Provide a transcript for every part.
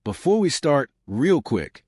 Before we start, real quick,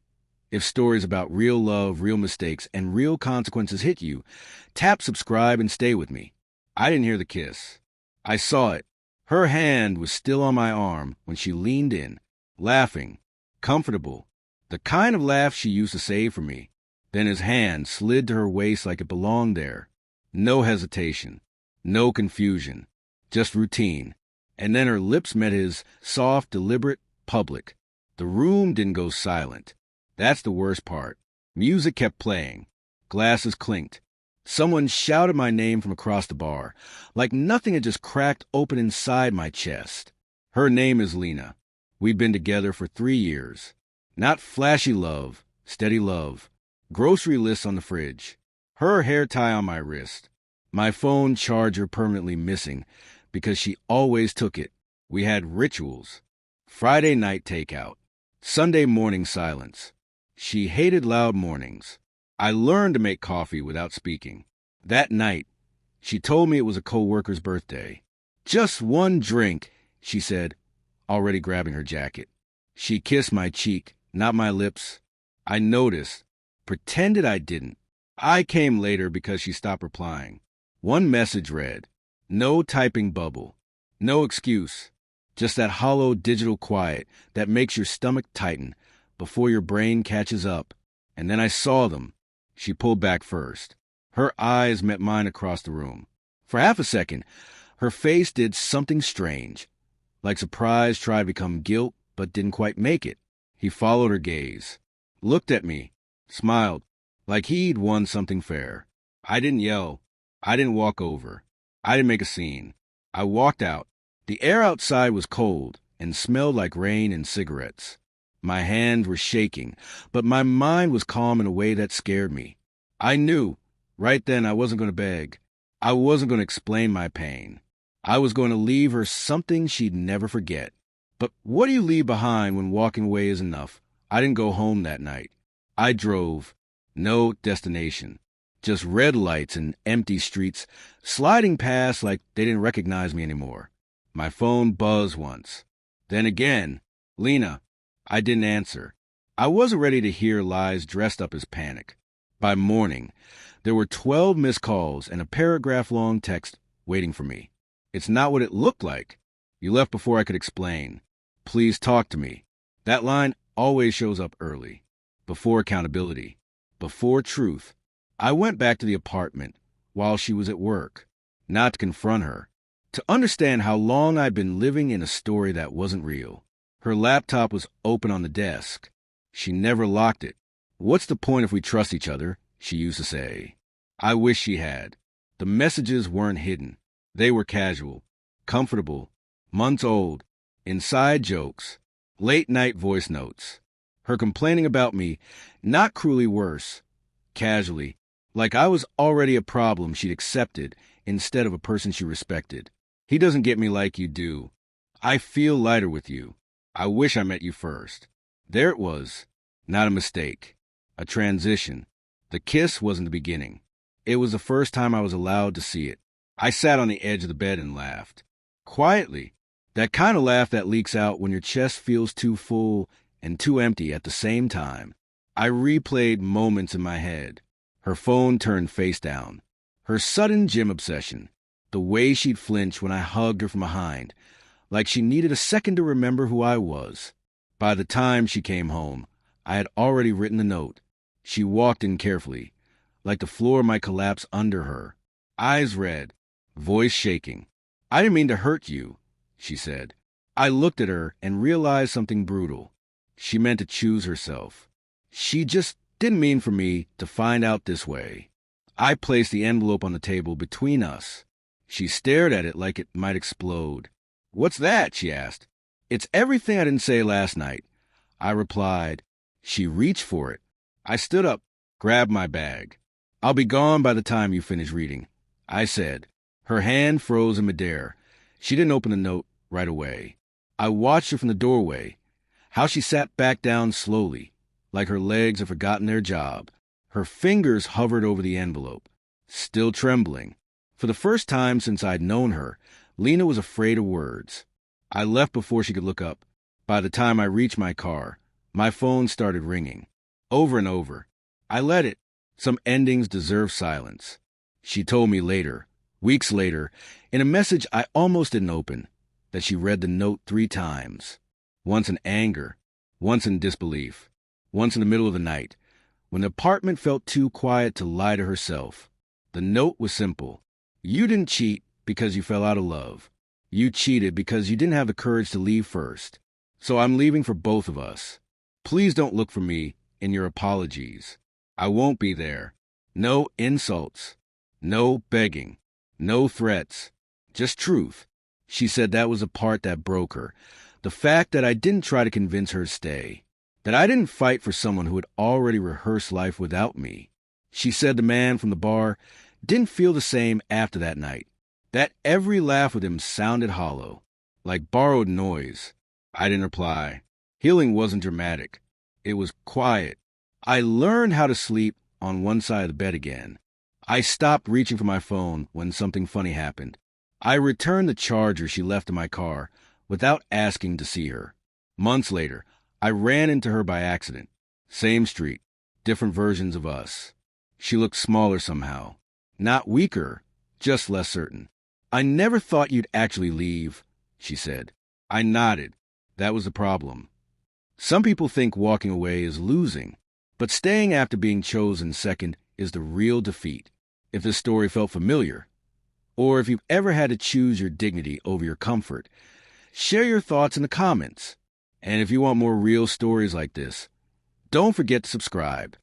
if stories about real love, real mistakes, and real consequences hit you, tap subscribe and stay with me. I didn't hear the kiss. I saw it. Her hand was still on my arm when she leaned in, laughing, comfortable, the kind of laugh she used to save for me. Then his hand slid to her waist like it belonged there. No hesitation, no confusion, just routine. And then her lips met his, soft, deliberate, public. The room didn't go silent. That's the worst part. Music kept playing. Glasses clinked. Someone shouted my name from across the bar, like nothing had just cracked open inside my chest. Her name is Lena. We've been together for 3 years. Not flashy love, steady love. Grocery lists on the fridge. Her hair tie on my wrist. My phone charger permanently missing because she always took it. We had rituals. Friday night takeout. Sunday morning silence. She hated loud mornings. I learned to make coffee without speaking. That night, she told me it was a coworker's birthday. Just one drink, she said, already grabbing her jacket. She kissed my cheek, not my lips. I noticed, pretended I didn't. I came later because she stopped replying. One message read, no typing bubble, no excuse, just that hollow digital quiet that makes your stomach tighten before your brain catches up. And then I saw them. She pulled back first. Her eyes met mine across the room. For half a second, her face did something strange, like surprise tried to become guilt but didn't quite make it. He followed her gaze, looked at me, smiled, like he'd won something fair. I didn't yell. I didn't walk over. I didn't make a scene. I walked out. The air outside was cold and smelled like rain and cigarettes. My hands were shaking, but my mind was calm in a way that scared me. I knew, right then, I wasn't going to beg. I wasn't going to explain my pain. I was going to leave her something she'd never forget. But what do you leave behind when walking away is enough? I didn't go home that night. I drove. No destination. Just red lights and empty streets, sliding past like they didn't recognize me anymore. My phone buzzed once. Then again, Lena. I didn't answer. I wasn't ready to hear lies dressed up as panic. By morning, there were 12 missed calls and a paragraph-long text waiting for me. It's not what it looked like. You left before I could explain. Please talk to me. That line always shows up early. Before accountability. Before truth. I went back to the apartment while she was at work. Not to confront her. To understand how long I'd been living in a story that wasn't real. Her laptop was open on the desk. She never locked it. What's the point if we trust each other? She used to say. I wish she had. The messages weren't hidden. They were casual, comfortable, months old, inside jokes, late-night voice notes. Her complaining about me, not cruelly worse, casually, like I was already a problem she'd accepted instead of a person she respected. He doesn't get me like you do. I feel lighter with you. I wish I met you first. There it was. Not a mistake. A transition. The kiss wasn't the beginning. It was the first time I was allowed to see it. I sat on the edge of the bed and laughed. Quietly. That kind of laugh that leaks out when your chest feels too full and too empty at the same time. I replayed moments in my head. Her phone turned face down. Her sudden gym obsession. The way she'd flinch when I hugged her from behind. Like she needed a second to remember who I was. By the time she came home, I had already written the note. She walked in carefully, like the floor might collapse under her. Eyes red, voice shaking. I didn't mean to hurt you, she said. I looked at her and realized something brutal. She meant to choose herself. She just didn't mean for me to find out this way. I placed the envelope on the table between us. She stared at it like it might explode. What's that? She asked. It's everything I didn't say last night. I replied. She reached for it. I stood up, grabbed my bag. I'll be gone by the time you finish reading, I said. Her hand froze in midair. She didn't open the note right away. I watched her from the doorway, how she sat back down slowly, like her legs had forgotten their job. Her fingers hovered over the envelope, still trembling. For the first time since I'd known her, Lena was afraid of words. I left before she could look up. By the time I reached my car, my phone started ringing. Over and over. I let it. Some endings deserve silence. She told me later, weeks later, in a message I almost didn't open, that she read the note 3 times. Once in anger, once in disbelief, once in the middle of the night, when the apartment felt too quiet to lie to herself. The note was simple. You didn't cheat because you fell out of love. You cheated because you didn't have the courage to leave first. So I'm leaving for both of us. Please don't look for me in your apologies. I won't be there. No insults. No begging. No threats. Just truth. She said that was the part that broke her. The fact that I didn't try to convince her to stay. That I didn't fight for someone who had already rehearsed life without me. She said the man from the bar didn't feel the same after that night. That every laugh with him sounded hollow, like borrowed noise. I didn't reply. Healing wasn't dramatic. It was quiet. I learned how to sleep on one side of the bed again. I stopped reaching for my phone when something funny happened. I returned the charger she left in my car without asking to see her. Months later, I ran into her by accident. Same street, different versions of us. She looked smaller somehow. Not weaker, just less certain. I never thought you'd actually leave, she said. I nodded. That was the problem. Some people think walking away is losing, but staying after being chosen second is the real defeat. If this story felt familiar, or if you've ever had to choose your dignity over your comfort, share your thoughts in the comments. And if you want more real stories like this, don't forget to subscribe.